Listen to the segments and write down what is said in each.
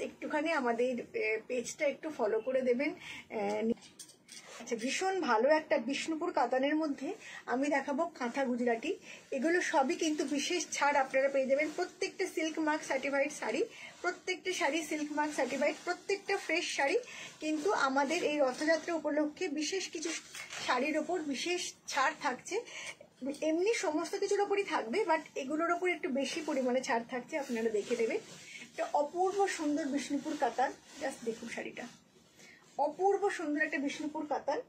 একটুখানি আমাদের পেজটা একটু ফলো করে দেবেন। আচ্ছা, ভীষণ ভালো একটা বিষ্ণুপুর কাতানের মধ্যে আমি দেখাবো কাঁথা গুজরাটি। এগুলো সবই কিন্তু বিশেষ ছাড় আপনারা পেয়ে যাবেন। প্রত্যেকটা সিল্ক মার্ক সার্টিফাইড শাড়ি, প্রত্যেকটা শাড়ি সিল্ক মার্ক সার্টিফাইড, প্রত্যেকটা ফ্রেশ শাড়ি কিন্তু আমাদের এই রথযাত্রা উপলক্ষে বিশেষ কিছু শাড়ির ওপর বিশেষ ছাড় থাকছে। এমনি সমস্ত কিছুর ওপরই থাকবে, বাট এগুলোর ওপর একটু বেশি পরিমাণে ছাড় থাকছে, আপনারা দেখে নেবেন। একটা অপূর্ব সুন্দর বিষ্ণুপুর কাতান, জাস্ট দেখুন শাড়িটা, অপূর্ব সুন্দর একটা বিষ্ণুপুর কাতান।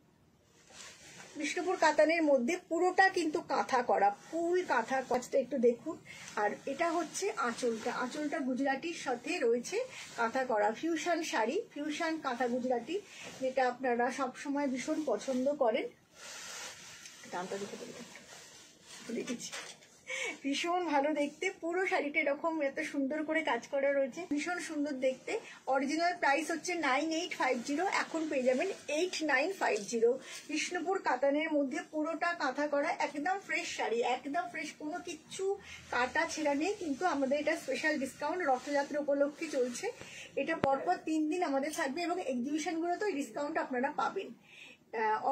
বিষ্ণুপুর কাতানের মধ্যে পুরোটা কিন্তু কাঁথা করা, ফুল কাঁথা, কাজটা একটু দেখুন। আর এটা হচ্ছে আঁচলটা, আঁচলটা গুজরাটির সাথে রয়েছে কাঁথা করা ফিউশন শাড়ি, ফিউশন কাঁথা গুজরাটি, যেটা আপনারা সবসময় ভীষণ পছন্দ করেন। দামটা দেখেছি, ভীষণ ভালো দেখতে, পুরো শাড়িটা এরকম এত সুন্দর করে কাজ করা রয়েছে, ভীষণ সুন্দর দেখতে। অরিজিনাল প্রাইস হচ্ছে 9850, এখন পেয়ে যাবেন 8950। বিষ্ণুপুর কাতানের মধ্যে পুরোটা কাঁথা করা, একদম ফ্রেশ শাড়ি, একদম ফ্রেশ, কোনো কিচ্ছু কাটা ছেঁড়া নেই। কিন্তু আমাদের এটা স্পেশাল ডিসকাউন্ট রথযাত্রা উপলক্ষে চলছে। এটা পরপর 3 দিন আমাদের থাকবে এবং এক্সিবিশনগুলোতেও এই ডিসকাউন্ট আপনারা পাবেন।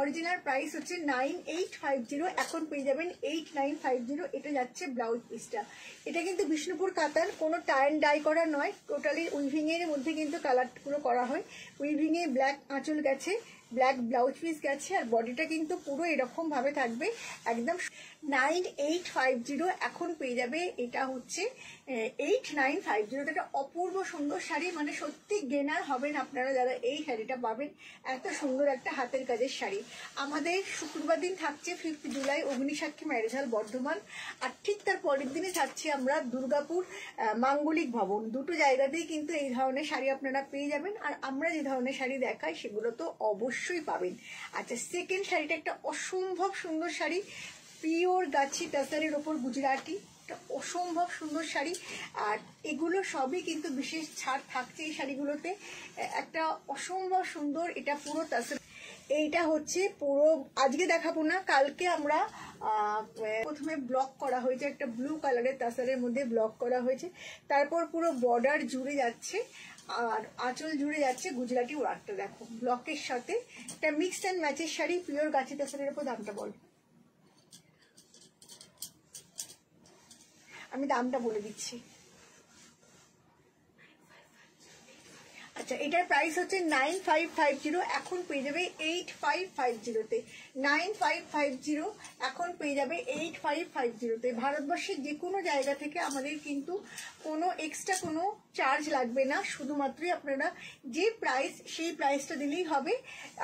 অরিজিনাল প্রাইস হচ্ছে 9850, এখন পেয়ে যাবেন 8950। এটা যাচ্ছে ব্লাউজ পিসটা। এটা কিন্তু বিষ্ণুপুর কাতান, কোনো টাই অ্যান্ড ডাই করা নয়, টোটালি উইভিং এর মধ্যে কিন্তু কালারগুলো করা হয়। উইভিং এ ব্ল্যাক আঁচল গেছে, ব্ল্যাক ব্লাউজ পিস গেছে, আর বডিটা কিন্তু পুরো এরকম ভাবে থাকবে একদম। 9850 এখন পেয়ে যাবে, এটা হচ্ছে 8950। এটা অপূর্ব সুন্দর শাড়ি, মানে সত্যি গেনার হবেন আপনারা যারা এই শাড়িটা পাবেন। এত সুন্দর একটা হাতের কাজের শাড়ি। আমাদের শুক্রবার দিন থাকছে 5 জুলাই অগ্নিসাক্ষী ম্যারেজ হল বর্ধমান, আর ঠিক তার পরের দিনে থাকছে আমরা দুর্গাপুর মাঙ্গলিক ভবন। দুটো জায়গাতেই কিন্তু এই ধরনের শাড়ি আপনারা পেয়ে যাবেন। আর আমরা যে ধরনের শাড়ি দেখাই সেগুলো তো অবশ্যই পাবেন। আচ্ছা, সেকেন্ড শাড়িটা একটা অসম্ভব সুন্দর শাড়ি, পিওর গাছি টাসারের ওপর গুজরাটি, অসম্ভব সুন্দর শাড়ি। আর এগুলো সবই কিন্তু বিশেষ ছাড় থাকছে এই শাড়িগুলোতে, একটা অসম্ভব সুন্দর। এটা পুরো টাসার, এইটা হচ্ছে পুরো, আজকে দেখাবো না, কালকে আমরা প্রথমে ব্লক করা হয়েছে, একটা ব্লু কালারের টাসারের মধ্যে ব্লক করা হয়েছে, তারপর পুরো বর্ডার জুড়ে যাচ্ছে আর আঁচল জুড়ে যাচ্ছে গুজরাটি ওয়ার্কটা। দেখো ব্লকের সাথে একটা মিক্সড অ্যান্ড ম্যাচের শাড়ি, পিওর গাছি টাসারের উপর। দামটা বল, আমি দামটা বলে দিচ্ছি। আচ্ছা, এটার প্রাইস হচ্ছে 9550, এখন পেয়ে যাবে 8550-তে। 9550 এখন পেয়ে যাবে 8550-তে। ভারতবর্ষের যে কোনো জায়গা থেকে আমাদের কিন্তু কোনো এক্সট্রা কোনো চার্জ লাগবে না, শুধুমাত্রই আপনারা যে প্রাইস সেই প্রাইসটা দিলেই হবে।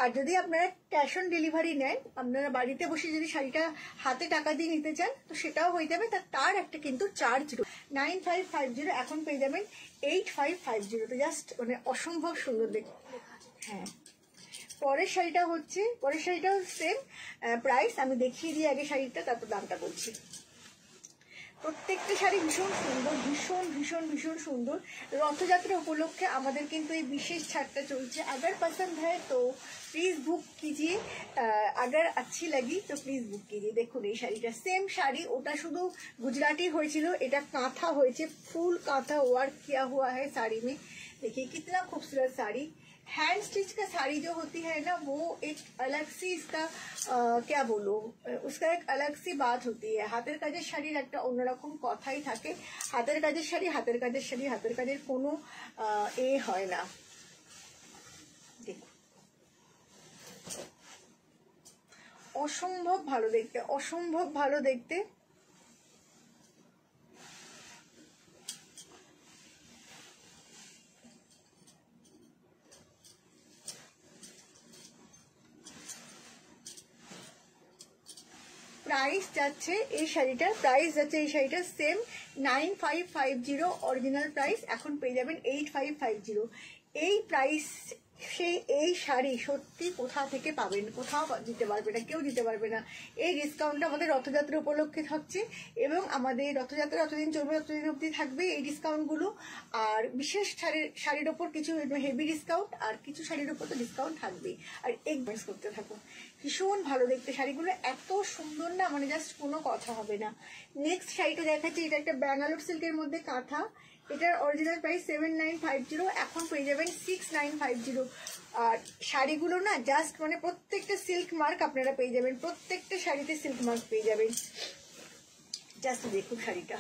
আর যদি আপনারা ক্যাশ অন ডেলিভারি নেন, আপনারা বাড়িতে বসে যদি শাড়িটা হাতে টাকা দিয়ে নিতে চান তো সেটাও হয়ে যাবে, তার একটা কিন্তু চার্জ। 9550 এখন পেয়ে যাবেন 8550-তে। জাস্ট মানে অসম্ভব সুন্দর দেখতে। হ্যাঁ, পরের শাড়িটা হচ্ছে, পরের শাড়িটাও সেম প্রাইস, আমি দেখিয়ে দিই আগে শাড়িটা, তারপর দামটা বলছি। প্রত্যেকটা শাড়ি ভীষণ সুন্দর, ভীষণ ভীষণ ভীষণ সুন্দর। রথযাত্রা উপলক্ষে আমাদের কিন্তু এই বিশেষ ছাড়টা চলছে। अगर पसंद है तो प्लीज़ बुक कीजिए, अगर अच्छी लगी तो प्लीज़ बुक कीजिए। দেখুন এই শাড়িটা সেম শাড়ি, ওটা শুধু गुजराती হয়েছিল, এটা কাঁথা হয়েছে, ফুল कांथा वर्क किया हुआ है साड़ी में। देखिए कितना खूबसूरत साड़ी। हैंड स्टिच का साड़ी जो होती है ना, वो एक अलग सी इसका क्या बोलो, उसका एक अलग सी बात होती है। হাতের কাজের শাড়ির একটা অন্যরকম কথাই থাকে। হাতের কাজের শাড়ি, হাতের কাজের শাড়ি, হাতের কাজের কোনো এ হয় না। দেখুন অসম্ভব ভালো দেখতে, অসম্ভব ভালো দেখতে। প্রাইস যাচ্ছে এই শাড়িটার, প্রাইস যাচ্ছে এই শাড়িটার সেম 9550 অরিজিনাল প্রাইস, এখন পেয়ে যাবেন 8550। এই প্রাইস সেই এই শাড়ি সত্যি কোথা থেকে পাবেন, কোথাও দিতে পারবে না, কেউ দিতে পারবে না। এই ডিসকাউন্টটা আমাদের রথযাত্রা উপলক্ষে থাকছে এবং আমাদের রথযাত্রা যতদিন চলবে ততদিন অবধি থাকবে এই ডিসকাউন্টগুলো। আর বিশেষ শাড়ির ওপর কিছু হেভি ডিসকাউন্ট, আর কিছু শাড়ির ওপর তো ডিসকাউন্ট থাকবেই। আর এক্সপেরিয়েন্স করতে থাকুন, ভীষণ ভালো দেখতে শাড়িগুলো, এত সুন্দর না, মানে জাস্ট কোনো কথা হবে না। নেক্সট শাড়িটা দেখাচ্ছি, এটা একটা ব্যাঙ্গালোর সিল্কের মধ্যে কাঁথা, এটার অরিজিনাল প্রাইস 7950, এখন পেয়ে যাবেন 6950। আর শাড়িগুলো না জাস্ট মানে প্রত্যেকটা সিল্ক মার্ক আপনারা পেয়ে যাবেন, প্রত্যেকটা শাড়িতে সিল্ক মার্ক পেয়ে যাবেন। জাস্ট দেখুন শাড়িটা,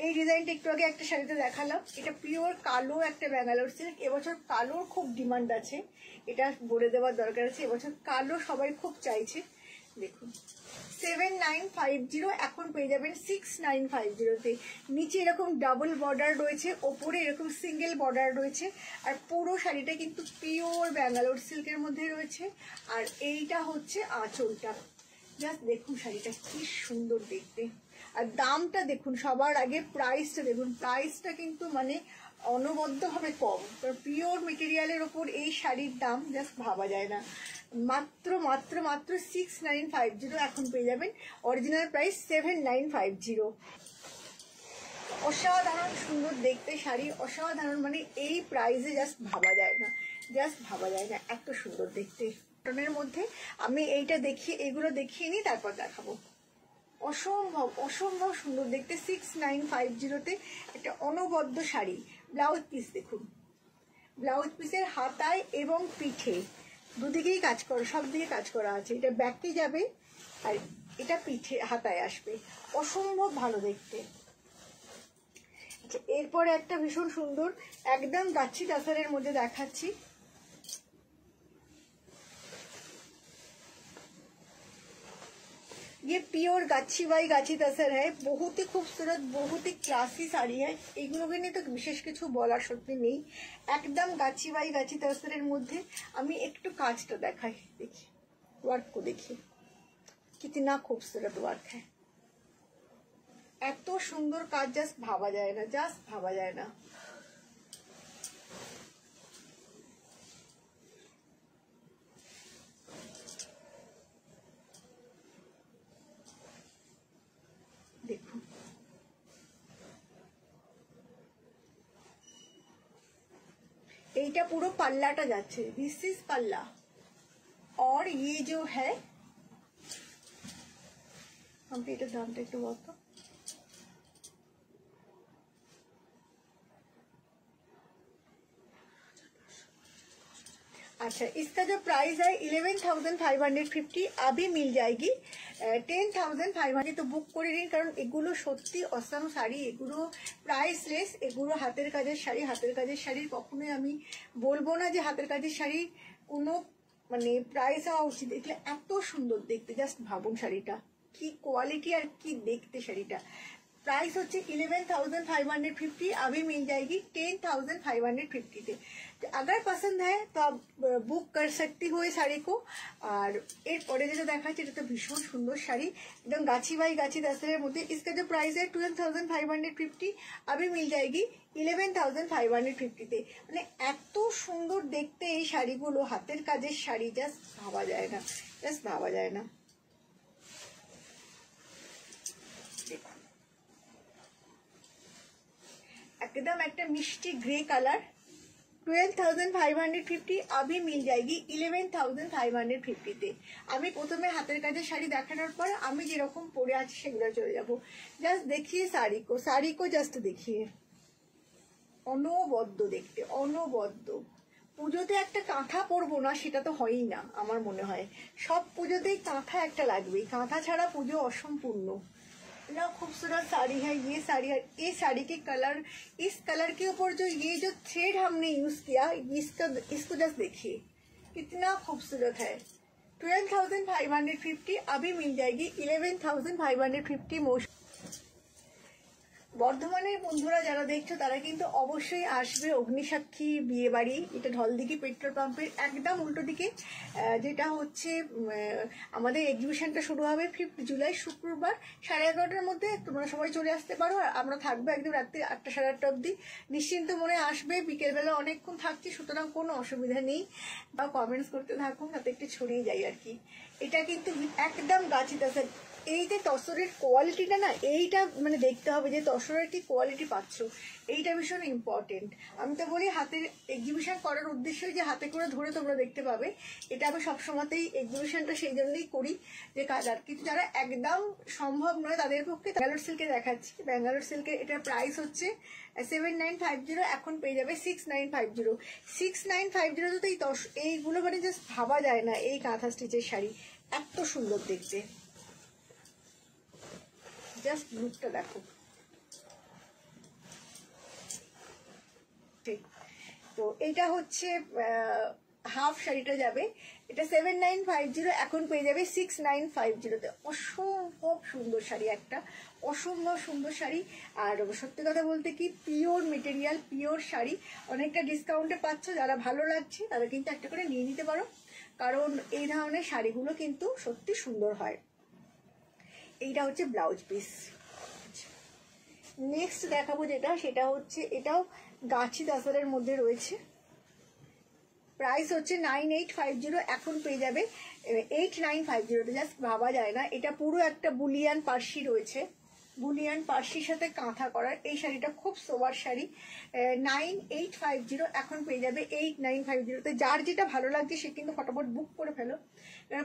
এই ডিজাইনটা একটু আগে একটা শাড়িতে দেখালাম, এটা পিওর কালো একটা ব্যাঙ্গালোর সিল্ক। এবছর কালোর খুব ডিমান্ড আছে, এটা বলে দেওয়ার দরকার আছে, এবছর কালো সবাই খুব চাইছে। দেখুন 7950, এখন পেয়ে যাবেন 6950-তে। নিচে এরকম ডাবল বর্ডার রয়েছে, ওপরে এরকম সিঙ্গেল বর্ডার রয়েছে, আর পুরো শাড়িটা কিন্তু পিওর ব্যাঙ্গালোর সিল্কের মধ্যে রয়েছে। আর এইটা হচ্ছে আঁচলটা। জাস্ট দেখুন শাড়িটা কি সুন্দর দেখতে, আর দামটা দেখুন, সবার আগে প্রাইসটা দেখুন, প্রাইসটা কিন্তু মানে অনবদ্যভাবে কম। পিওর মেটেরিয়ালের ওপর এই শাড়ির দাম জাস্ট ভাবা যায় না। মাত্র মাত্র মাত্র 6950, এখন পেয়ে যাবেন। Original price 7950। অসাধারণ সুন্দর দেখতে শাড়ি, অসাধারণ, মানে এই প্রাইসে জাস্ট ভাবা যায় না, জাস্ট ভাবা যায় না, এত সুন্দর দেখতে। কটনের মধ্যে আমি এইটা দেখিয়ে, এগুলো দেখিয়ে নিই, তারপর দেখাবো। অসম্ভব অসম্ভব সুন্দর দেখতে, 6950-তে একটা অনবদ্য শাড়ি। ব্লাউজ পিস দেখুন, ব্লাউজ পিসের হাতায় এবং পিঠে দুদিকেই কাজ করা, সব দিকে কাজ করা আছে। এটা ব্যাকে যাবে আর এটা পিঠে হাতায় আসবে, অসম্ভব ভালো দেখতে। আচ্ছা, এরপরে একটা ভীষণ সুন্দর একদম গাছি টাসারের মধ্যে দেখাচ্ছি। ये प्योर गाछी बाई गाछी तसर है, बहुत ही खूबसूरत, बहुत ही क्लासी साड़ी है। এগুলোকে নিয়ে তো বিশেষ কিছু বলার সত্যি নেই, একদম গাছি বাই গাছি তসরের মধ্যে। আমি একটু কাজটা দেখাই, দেখি ওয়ার্ক को देखिए कितना खूबसूरत वर्क है, এত সুন্দর কাজ, জাস্ট ভাবা যায় না, জাস্ট ভাবা যায় না। देखो এইটা পুরো পাল্লাটা যাচ্ছে, দিস ইজ পাল্লা। और ये जो है, हम पे এটার দামটা একটু বলতো। अच्छा, इसका जो प्राइस है 11,550, अभी मिल जाएगी 10,500। তো বুক করে নিন, কারণ এগুলো সত্যি অসাম শাড়ি, এগুলো প্রাইসলেস, এগুলো হাতের কাজের শাড়ি। হাতের কাজের শাড়ির কখনোই আমি বলবো না যে হাতের কাজের শাড়ি কোনো মানে প্রাইস হওয়া উচিত। দেখলে এত সুন্দর দেখতে, জাস্ট ভাবুন শাড়িটা কি কোয়ালিটি আর কি দেখতে শাড়িটা। प्राइस होच्छे 11,550, अभी मिल जाएगी 10,550 तो अगर पसंद है तो आप बुक कर सकती हो ये साड़ी को। और एरपरे যেটা দেখাচ্ছি এটা তো ভীষণ সুন্দর শাড়ি, একদম গাছি বাই গাছি দস্তরের মধ্যে। इसका जो प्राइस है 12,550, अभी मिल जाएगी 11,550 তে। মানে এত সুন্দর দেখতে এই শাড়িগুলো, হাতের কাজের শাড়ি, জাস্ট ভাবা যায় না, জাস্ট ভাবা যায় না। एकदम एक मिष्टी ग्रे कलर, 12,550, अभी मिल जाएगी 11,550 তে। আমি প্রথমে হাতের কাজের শাড়ি দেখানোর পর আমি যেরকম পরে আছি সেগুলো চলে যাব। জাস্ট দেখিয়ে শাড়ি কো জাস্ট দেখিয়ে, অনবদ্য দেখতে, অনবদ্য। পুজোতে একটা কাঁথা পরবো না সেটা তো হয়ই না, আমার মনে হয় সব পুজোতেই কাঁথা একটা লাগবেই, কাঁথা ছাড়া পুজো অসম্পূর্ণ। ना खूबसूरत साड़ी है ये साड़ी है। ये साड़ी के कलर, इस कलर के ऊपर जो ये जो थ्रेड हमने यूज किया, इसको जस्ट देखिए कितना खूबसूरत है। 12,550, अभी मिल जाएगी 11,550 मोस्ट। বর্ধমানের বন্ধুরা যারা দেখছো তারা কিন্তু অবশ্যই আসবে অগ্নিসাক্ষী বিয়ে বাড়ি, এটা ঢলদিঘি পেট্রোল পাম্পের একদম উল্টো দিকে, যেটা হচ্ছে আমাদের এক্সিবিশনটা শুরু হবে 5 জুলাই শুক্রবার 11:30টার মধ্যে। তোমরা সবাই চলে আসতে পারো, আর আমরা থাকবো একদম রাত্রি 8টা 8:30 অবধি। নিশ্চিন্ত মনে আসবে, বিকেলবেলা অনেকক্ষণ থাকছি, সুতরাং কোনো অসুবিধা নেই। বা কমেন্টস করতে থাকুন, তাতে একটু ছড়িয়ে যাই আর কি। এটা কিন্তু একদম গাছি তাসের এই যে তসরের কোয়ালিটিটা না, এইটা মানে দেখতে হবে যে তসরের কি কোয়ালিটি পাচ্ছ, এইটা ভীষণ ইম্পর্টেন্ট। আমি তো বলি হাতের এক্সিবিশন করার উদ্দেশ্যে যে হাতে করে ধরে তোমরা দেখতে পাবে, এটা আমি সবসময়তেই এক্সিবিশনটা সেই জন্যই করি যে কালার, কিন্তু যারা একদম সম্ভব নয় তাদের পক্ষে ব্যাঙ্গালোর সিল্কে দেখাচ্ছি। ব্যাঙ্গালোর সিল্কের এটার প্রাইস হচ্ছে 7950, এখন পেয়ে যাবে 6950। 6950 তো এইগুলো মানে জাস্ট ভাবা যায় না এই কাঁথা স্টিচের শাড়ি এত সুন্দর দেখতে। জাস্ট লুকটা দেখো। ঠিক, তো এটা হচ্ছে হাফ শাড়িটা যাবে, এটা 7950, এখন পেয়ে যাবে 6950-তে। অসম্ভব সুন্দর শাড়ি, একটা অসম্ভব সুন্দর শাড়ি। আর সত্যি কথা বলতে কি, পিওর মেটেরিয়াল, পিওর শাড়ি, অনেকটা ডিসকাউন্টে পাচ্ছ। যারা ভালো লাগছে তারা কিন্তু একটা করে নিয়ে নিতে পারো, কারণ এই ধরনের শাড়িগুলো কিন্তু সত্যি সুন্দর হয়। এইটা হচ্ছে ব্লাউজ পিস। নেক্সট দেখাবো যেটা, সেটা হচ্ছে এটাও গাছি তাসারের মধ্যে রয়েছে। প্রাইস হচ্ছে 9850, এখন পেয়ে যাবে 8950-তে। জাস্ট ভাবা যায় না, এটা পুরো একটা বুলিয়ান পার্সি রয়েছে, বুলিয়ান পার্সির সাথে কাঁথা করার এই শাড়িটা খুব সোবার শাড়ি। 9850, এখন পেয়ে যাবে 8950-তে। যার যেটা ভালো লাগছে সে কিন্তু ফটাফট বুক করে ফেলো।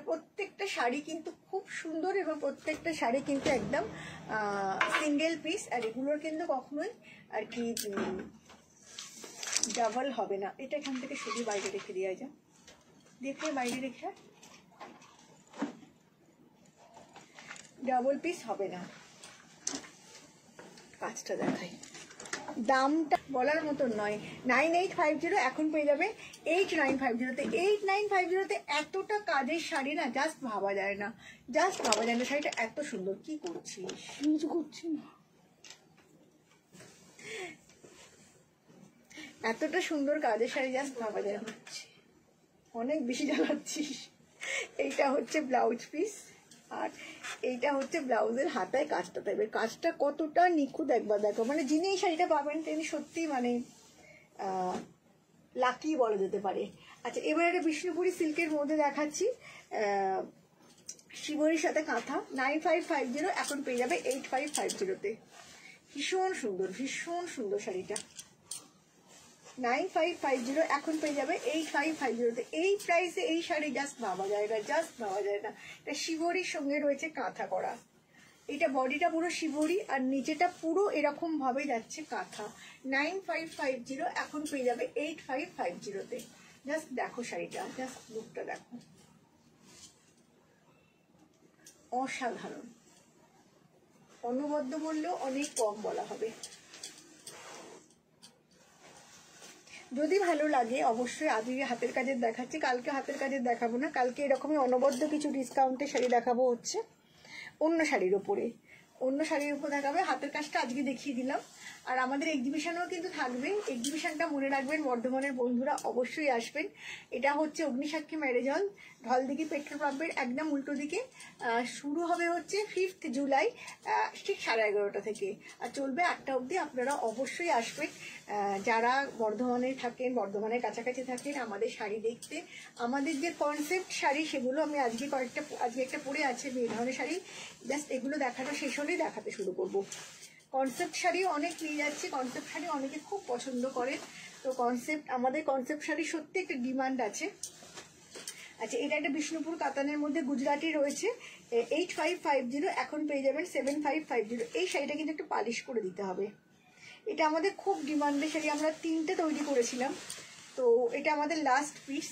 প্রত্যেকটা শাড়ি কিন্তু খুব সুন্দর এবং প্রত্যেকটা শাড়ি কিন্তু একদম সিঙ্গেল পিস, আর এগুলোর কিন্তু কখনোই আর কি ডাবল হবে না। এটা এখান থেকে শুধু বাইরে রেখে দেওয়া যায়, দেখে বাইরে রেখে ডাবল পিস হবে না। কাজটা দেখাই, দামটা বলার মতন নয়। 9850, এখন পেয়ে যাবে 8950-তে। 8950-তে এতটা কাজের শাড়ি না জাস্ট ভাবা যায় না, জাস্ট ভাবা যায় না। শাড়িটা এত সুন্দর। কি করছিস? কিছু করছি না। এতটা সুন্দর কাজের শাড়ি জাস্ট ভাবা যায় না। অনেক বেশি জ্বালাচ্ছিস। এইটা হচ্ছে ব্লাউজ পিস, আর এইটা হচ্ছে ব্লাউজের হাতায় কাজটা থাকবে। কাজটা কতটা নিখুঁত একবার দেখো, মানে যিনি এই শাড়িটা পাবেন তিনি সত্যি মানে লাকি বলা যেতে পারে। আচ্ছা, এবার একটা বিষ্ণুপুরি সিল্কের মধ্যে দেখাচ্ছি, শিবরির সাথে কাঁথা। 9550, এখন পেয়ে যাবে 8550-তে। ভীষণ সুন্দর, ভীষণ সুন্দর শাড়িটা। 9550, এখন পেয়ে যাবে 8550-তে। এই প্রাইসে এই শাড়ি জাস্ট ভাবা যায় না, জাস্ট ভাবা যায় না। এটা শিবরির সঙ্গে রয়েছে কাঁথা করা। এটা বডিটা পুরো শিবরি আর নিচেটা পুরো এরকম ভাবে যাচ্ছে কাঁথা। 9550, এখন পেয়ে যাবে 8550-তে। জাস্ট দেখো শাড়িটা, জাস্ট লুকটা দেখো, অসাধারণ। অনবদ্য বললেও অনেক কম বলা হবে। যদি ভালো লাগে অবশ্যই, আজকে হাতের কাজের দেখাচ্ছি, কালকে হাতের কাজের দেখাবো না। কালকে এরকমই অনবদ্য কিছু ডিসকাউন্টে শাড়ি দেখাবো, হচ্ছে অন্য শাড়ির ওপরে, অন্য শাড়ির উপর দেখাবে। হাতের কাজটা আজকে দেখিয়ে দিলাম। আর আমাদের এক্সিবিশনও কিন্তু থাকবে। এক্সিবিশনটা মনে রাখবেন, বর্ধমানের বন্ধুরা অবশ্যই আসবেন। এটা হচ্ছে অগ্নিসাক্ষী ম্যারেজ হল, ঢলদিঘি পেট্রোল পাম্পের একদম উল্টো দিকে। শুরু হবে হচ্ছে 5 জুলাই ঠিক 11:30 থেকে, আর চলবে 8টা অবধি। আপনারা অবশ্যই আসবেন যারা বর্ধমানে থাকেন, বর্ধমানের কাছাকাছি থাকেন, আমাদের শাড়ি দেখতে। আমাদের যে কনসেপ্ট শাড়ি সেগুলো আমি আজকে একটা পরে আছে, এই ধরনের শাড়ি। জাস্ট এগুলো দেখাটা শেষ হলেই দেখাতে শুরু করব। কনসেপ্ট শাড়িও অনেক নিয়ে যাচ্ছে, কনসেপ্ট শাড়ি অনেকে খুব পছন্দ করে। তো আমাদের কনসেপ্ট শাড়ি সত্যি একটা ডিমান্ড আছে। আচ্ছা, এটা একটা বিষ্ণুপুর কাতানের মধ্যে গুজরাটি রয়েছে। 8550, এখন পেয়ে যাবেন 7550। এই শাড়িটা কিন্তু একটু পালিশ করে দিতে হবে। এটা আমাদের খুব ডিমান্ডের শাড়ি, আমরা 3টে তৈরি করেছিলাম, তো এটা আমাদের লাস্ট পিস।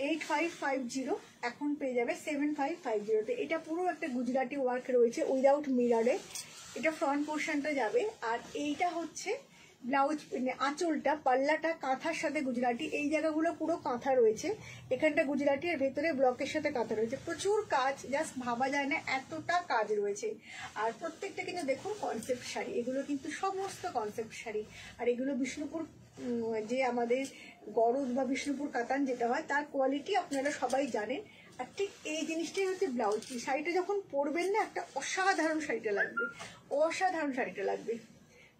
8550, এখন পেয়ে যাবে 7550-তে। এটা পুরো একটা গুজরাটি ওয়ার্ক রয়েছে উইদাউট মিরারে। এটা ফ্রন্ট পোর্শনটা যাবে, আর এইটা হচ্ছে ব্লাউজ, আঁচলটা, পাল্লাটা কাঁথার সাথে গুজরাটি। এই জায়গাগুলো পুরো কাঁথা রয়েছে, এখানটা গুজরাটি, আর ভেতরে ব্লকের সাথে কাঁথা রয়েছে। প্রচুর কাজ, জাস্ট ভাবা যায় না এতটা কাজ রয়েছে। আর প্রত্যেকটা কিন্তু দেখুন কনসেপ্ট শাড়ি, এগুলো কিন্তু সমস্ত কনসেপ্ট শাড়ি। আর এগুলো বিষ্ণুপুর যে আমাদের গরজ বা বিষ্ণুপুর কাতান যেটা হয়, তার কোয়ালিটি আপনারা সবাই জানেন। আর ঠিক এই জিনিসটাই হচ্ছে ব্লাউজ। শাড়িটা যখন পরবেন না, একটা অসাধারণ শাড়িটা লাগবে, অসাধারণ শাড়িটা লাগবে।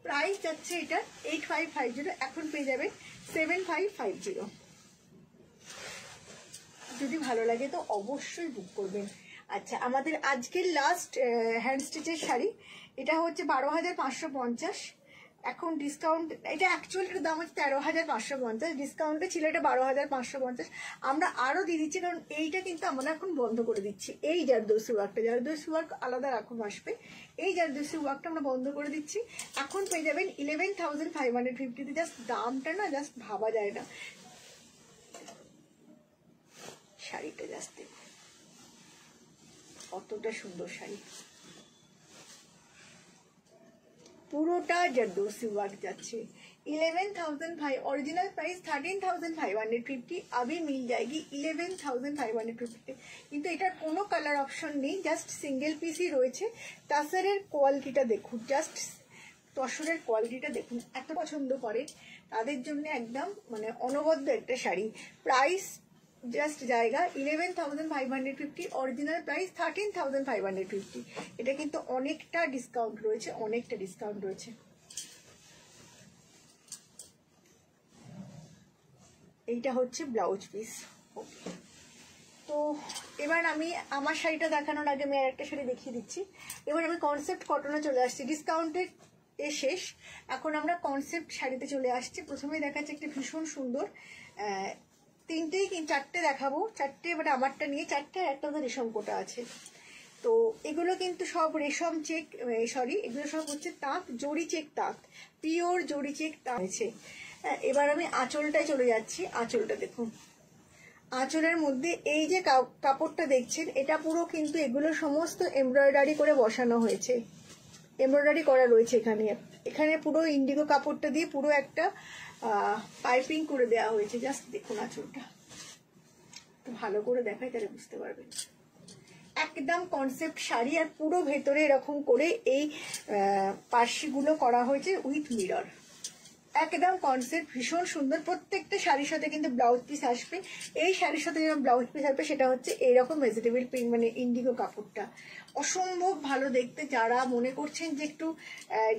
প্রাইস যাচ্ছে এটা 8550, এখন পেয়ে যাবে 7550। যদি ভালো লাগে তো অবশ্যই বুক করবেন। আচ্ছা, আমাদের আজকের লাস্ট হ্যান্ড স্টিচের শাড়ি, এটা হচ্ছে 12,550। এখন ডিসকাউন্ট, এটা অ্যাকচুয়ালি দাম হচ্ছে 13,550, ডিসকাউন্টে ছিল এটা 12,550। আমরা আরো দিয়ে দিচ্ছি, কারণ এইটা কিন্তু আমরা এখন বন্ধ করে দিচ্ছি। এই জারদৌসি ওয়ার্কটা, জারদৌসি ওয়ার্ক আলাদা রকম আসবে, এই জারদৌসি ওয়ার্কটা আমরা বন্ধ করে দিচ্ছি। এখন পেয়ে যাবেন 11,550। জাস্ট দামটা না জাস্ট ভাবা যায় না। শাড়িটা জাস্ট দেখুন কতটা সুন্দর শাড়ি, পুরোটা জারদৌসি ওয়ার্ক যাচ্ছে। 11,500, ओरिजिनल प्राइस 13,550, अभी मिल जाएगी 11,550। কিন্তু এটার কোনো কালার অপশন নেই, জাস্ট সিঙ্গেল পিসই রয়েছে। তাসরের কোয়ালিটিটা দেখুন, জাস্ট তসরের কোয়ালিটিটা দেখুন, এত পছন্দ করে তাদের জন্য একদম মানে অনবদ্য একটা শাড়ি। প্রাইস জাস্ট জায়গা 11,550, অরিজিনাল প্রাইস 13,550। এটা কিন্তু অনেকটা ডিসকাউন্ট রয়েছে, অনেকটা ডিসকাউন্ট রয়েছে। এইটা হচ্ছে ব্লাউজ পিস। তো এবার আমি আমার শাড়িটা দেখানোর আগে আমি আরেকটা শাড়ি দেখিয়ে দিচ্ছি। এবার আমি কনসেপ্ট কটনে চলে আসছি, ডিসকাউন্টের শেষ, এখন আমরা কনসেপ্ট শাড়িতে চলে আসছি। প্রথমেই দেখাচ্ছি একটা ভীষণ সুন্দর, তিনটেই চারটে দেখাবো, চারটে এবার আমারটা নিয়ে চারটে, একটা রেশম কোটা আছে। তো এগুলো কিন্তু সব রেশম চেক, সরি এগুলো সব হচ্ছে তাঁত, জড়ি চেক তাঁত, পিওর জড়ি চেক তাঁত আছে। এবার আমি আঁচলটায় চলে যাচ্ছি। আঁচলটা দেখুন, আঁচলের মধ্যে এই যে কাপড়টা দেখছেন, এটা পুরো কিন্তু এগুলো সমস্ত এমব্রয়ডারি করে বসানো হয়েছে, এমব্রয়ডারি করা রয়েছে এখানে। এখানে পুরো ইন্ডিগো কাপড়টা দিয়ে পুরো একটা পাইপিং করে দেওয়া হয়েছে। জাস্ট দেখুন আঁচলটা, ভালো করে দেখাই তাহলে বুঝতে পারবেন। একদম কনসেপ্ট শাড়ি, আর পুরো ভেতরে এরকম করে এই পার্সিগুলো করা হয়েছে উইথ মিরর, একদম কনসেপ্ট ভীষণ সুন্দর। প্রত্যেকটা শাড়ির সাথে কিন্তু ব্লাউজ পিস আসবে। এই শাড়ির সাথে যেমন ব্লাউজ পিস আসবে সেটা হচ্ছে এইরকম ভেজিটেবল পিঙ্ক মানে ইন্ডিগো কাপড়টা, অসম্ভব ভালো দেখতে। যারা মনে করছেন যে একটু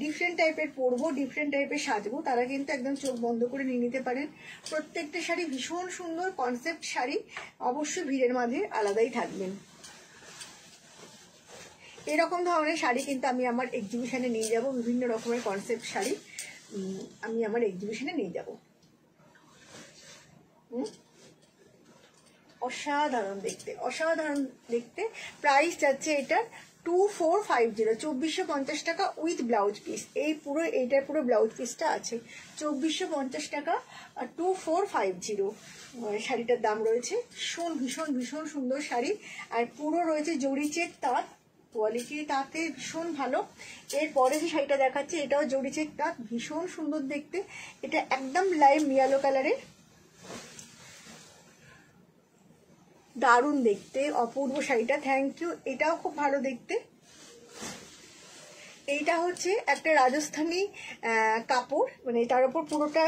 ডিফারেন্ট টাইপের পরবো, ডিফারেন্ট টাইপের সাজবো, তারা কিন্তু একদম চোখ বন্ধ করে নিয়ে নিতে পারেন। প্রত্যেকটা শাড়ি ভীষণ সুন্দর কনসেপ্ট শাড়ি, অবশ্যই ভিড়ের মাঝে আলাদাই থাকবেন। এরকম ধরনের শাড়ি কিন্তু আমি আমার এক্সিবিশনে নিয়ে যাব, বিভিন্ন রকমের কনসেপ্ট শাড়ি আমি আমার এক্সিবিশনে নিয়ে যাব। অসাধারণ দেখতে, অসাধারণ দেখতে। প্রাইস যাচ্ছে এটার 2450, 2450 টাকা উইথ ব্লাউজ পিস। এই পুরো এইটার পুরো ব্লাউজ পিসটা আছে 2450 টাকা, 2450 শাড়িটার দাম রয়েছে। ভীষণ ভীষণ ভীষণ সুন্দর শাড়ি, আর পুরো রয়েছে জড়ি চেক তাঁত, কোয়ালিটি তাতে ভীষণ ভালো। এরপরে যে শাড়িটা দেখাচ্ছে এটাও জড়ি চেক তাঁত, ভীষণ সুন্দর দেখতে। এটা একদম লাইভ ইয়েলো কালারের, দারুণ দেখতে, অপূর্ব শাড়িটা। থ্যাংক ইউ, এটাও খুব ভালো দেখতে। এইটা হচ্ছে একটা রাজস্থানী কাপড়, মানে তার উপর পুরোটা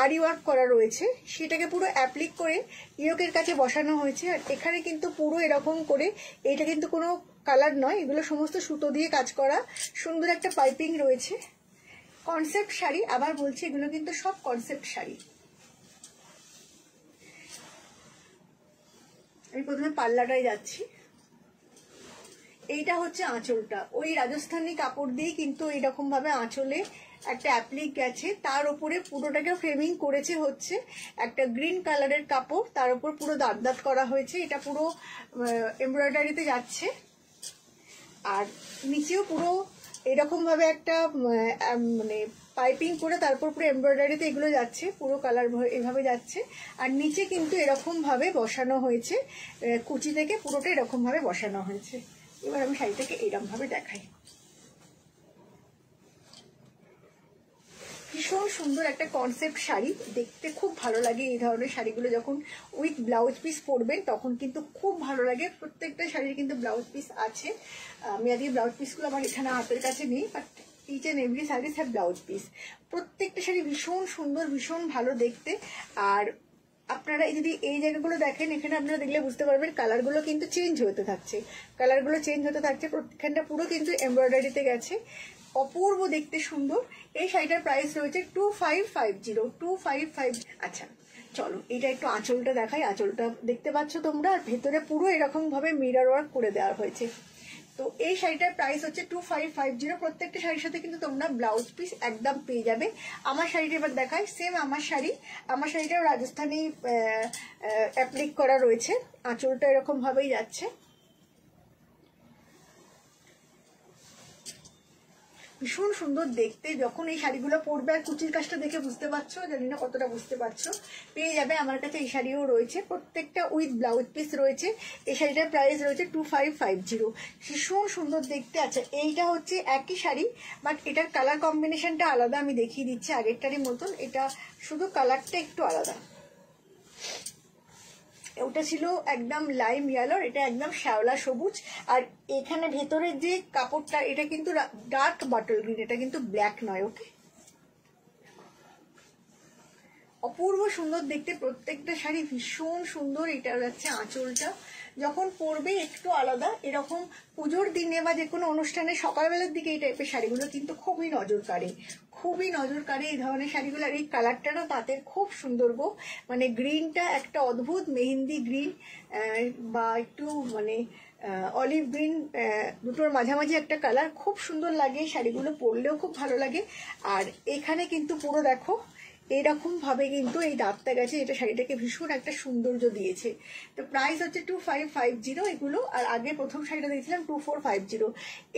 আরি ওয়ার্ক করা রয়েছে, সেটাকে পুরো অ্যাপ্লিক করে ইয়োকের কাছে বসানো হয়েছে। আর এখানে কিন্তু পুরো এরকম করে, এটা কিন্তু কোনো কালার নয়, এগুলো সমস্ত সুতো দিয়ে কাজ করা, সুন্দর একটা পাইপিং রয়েছে। কনসেপ্ট শাড়ি, আবার বলছি এগুলো কিন্তু সব কনসেপ্ট শাড়ি। আমি প্রথমে পাল্লাটায় যাচ্ছি। এইটা হচ্ছে আঁচলটা, ওই রাজস্থানী কাপড় দিয়ে কিন্তু এইরকম ভাবে আঁচলে একটা অ্যাপ্লিক গেছে, তার উপরে পুরোটাকে ফ্রেমিং করেছে হচ্ছে একটা গ্রিন কালারের কাপড়, তার উপর পুরো দাঁত দাঁত করা হয়েছে। এটা পুরো এমব্রয়ডারিতে যাচ্ছে, আর নিচেও পুরো এরকম ভাবে একটা মানে পাইপিং করে তারপর পুরো এমব্রয়ডারিতে এগুলো যাচ্ছে, পুরো কালার এভাবে যাচ্ছে। আর নিচে কিন্তু এরকম ভাবে বসানো হয়েছে, কুচি থেকে পুরোটা এরকম ভাবে বসানো হয়েছে। এবার আমি শাড়িটাকে এরকম ভাবে দেখাই। ভীষণ সুন্দর একটা কনসেপ্ট শাড়ি, দেখতে খুব ভালো লাগে। এই ধরনের শাড়িগুলো যখন উইথ ব্লাউজ পিস পরবেন তখন কিন্তু খুব ভালো লাগে। প্রত্যেকটা শাড়ির কিন্তু ব্লাউজ পিস আছে। আমি আজকে ব্লাউজ পিসগুলো আমার এখানে হাতের কাছে নেই, but each and every saris have blouse piece. প্রত্যেকটা শাড়ি ভীষণ সুন্দর, ভীষণ ভালো দেখতে। আর আপনারা যদি এই জায়গাগুলো দেখেন, এখানে আপনারা দেখলে বুঝতে পারবেন কালারগুলো কিন্তু চেঞ্জ হতে থাকছে, কালারগুলো চেঞ্জ হতে থাকছে। প্রত্যেকটা পুরো কিন্তু এমব্রয়ডারিতে গেছে, অপূর্ব দেখতে সুন্দর। এই শাড়িটার প্রাইস রয়েছে 2550, 255। আচ্ছা, চলো এটা একটু আঁচলটা দেখাই। আঁচলটা দেখতে পাচ্ছ তোমরা, আর ভেতরে পুরো এরকম ভাবে মিরর ওয়ার্ক করে দেওয়া হয়েছে। তো এই শাড়িটার প্রাইস হচ্ছে 2550। প্রত্যেকটা শাড়ির সাথে কিন্তু তোমরা ব্লাউজ পিস একদম পেয়ে যাবে। আমার শাড়িটা এবার দেখাই, সেম আমার শাড়িটাও রাজস্থানি অ্যাপ্লিক করা রয়েছে। আঁচলটা এরকম ভাবেই যাচ্ছে, ভীষণ সুন্দর দেখতে। যখন এই শাড়িগুলো পরবে, আর কুচির কাজটা দেখে বুঝতে পারছো, জানি না কতটা বুঝতে পারছো, পেয়ে যাবে। আমার কাছে এই শাড়িও রয়েছে, প্রত্যেকটা উইথ ব্লাউজ পিস রয়েছে। এই শাড়িটার প্রাইস রয়েছে 2550, ভীষণ সুন্দর দেখতে। আচ্ছা এইটা হচ্ছে একই শাড়ি, বাট এটার কালার কম্বিনেশনটা আলাদা, আমি দেখিয়ে দিচ্ছি আগেরটারই মতন। এটা শুধু কালারটা একটু আলাদা, ওটা ছিল একদম লাইম ইয়েলো, এটা একদম শ্যাওলা সবুজ। আর এখানে ভেতরের যে কাপড়টা, এটা কিন্তু ডার্ক বাটল গ্রিন, এটা কিন্তু ব্ল্যাক নয়। ওকে, অপূর্ব সুন্দর দেখতে প্রত্যেকটা শাড়ি, ভীষণ সুন্দর। এটা যাচ্ছে আঁচলটা, যখন পরবে একটু আলাদা। এরকম পুজোর দিনে বা যে কোনো অনুষ্ঠানে সকালবেলার দিকে এই টাইপের শাড়িগুলো কিন্তু খুবই নজর কাড়ে, খুবই নজর কাড়ে এই ধরনের শাড়িগুলো। আর এই কালারটারও তাদের খুব সুন্দর গো, মানে গ্রিনটা একটা অদ্ভুত মেহেন্দি গ্রিন বা একটু মানে অলিভ গ্রিন, দুটোর মাঝামাঝি একটা কালার, খুব সুন্দর লাগে। শাড়িগুলো পরলেও খুব ভালো লাগে। আর এখানে কিন্তু পুরো দেখো এইরকম ভাবে কিন্তু এই দাঁতটা গেছে, এটা শাড়িটাকে ভীষণ একটা সৌন্দর্য দিয়েছে। তো প্রাইস হচ্ছে 2550 এগুলো। আর আগে প্রথম শাড়িটা দিয়েছিলাম 2450।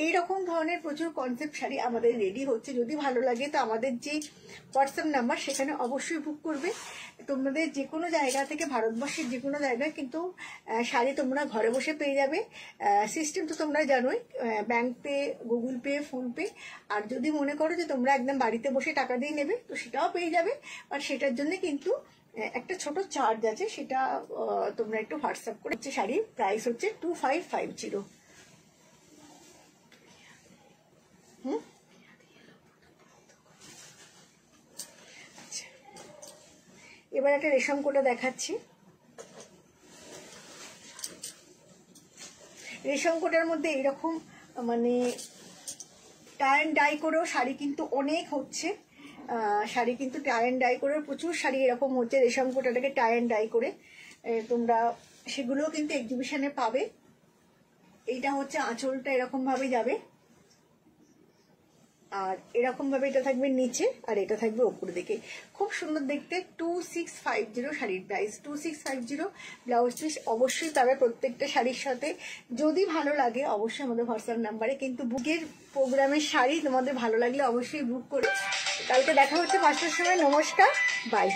এইরকম ধরনের প্রচুর কনসেপ্ট শাড়ি আমাদের রেডি হচ্ছে। যদি ভালো লাগে তো আমাদের যে হোয়াটসঅ্যাপ নাম্বার, সেখানে অবশ্যই বুক করবে। তোমাদের যে কোনো জায়গা থেকে, ভারতবর্ষের যে কোনো জায়গায় কিন্তু শাড়ি তোমরা ঘরে বসে পেয়ে যাবে। সিস্টেম তো তোমরা জানোই, bank pay, Google Pay, PhonePe. আর যদি মনে করো যে তোমরা একদম বাড়িতে বসে টাকা দিয়ে নেবে, তো সেটাও পেয়ে যাবে। আর সেটার জন্য কিন্তু একটা ছোট চার্জ আছে, সেটা তোমরা একটু হোয়াটসঅ্যাপ করে। শাড়ির প্রাইস হচ্ছে 2550। এবার একটা রেশম কোটা দেখাচ্ছি। রেশম কোটার মধ্যে এইরকম মানে টাই অ্যান্ড ডাই করেও শাড়ি কিন্তু অনেক হচ্ছে। শাড়ি কিন্তু টাই অ্যান্ড ডাই করে প্রচুর শাড়ি এরকম হচ্ছে রেশম কোটাটাকে টাই অ্যান্ড ডাই করে। তোমরা সেগুলোও কিন্তু এক্সিবিশনে পাবে। এইটা হচ্ছে আঁচলটা, এরকম ভাবে যাবে, আর এরকম ভাবে এটা থাকবে নিচে, আর এটা থাকবে উপর দিকে। খুব সুন্দর দেখতে। 2650 শাড়ির প্রাইস 2650। ব্লাউজ পিস অবশ্যই পাবে প্রত্যেকটা শাড়ির সাথে। যদি ভালো লাগে অবশ্যই আমাদের হোয়াটসঅ্যাপ নাম্বারে কিন্তু বুকের প্রোগ্রামের শাড়ি তোমাদের ভালো লাগলে অবশ্যই বুক করে। কালকে দেখা হচ্ছে 5টার সময়। নমস্কার, বাই।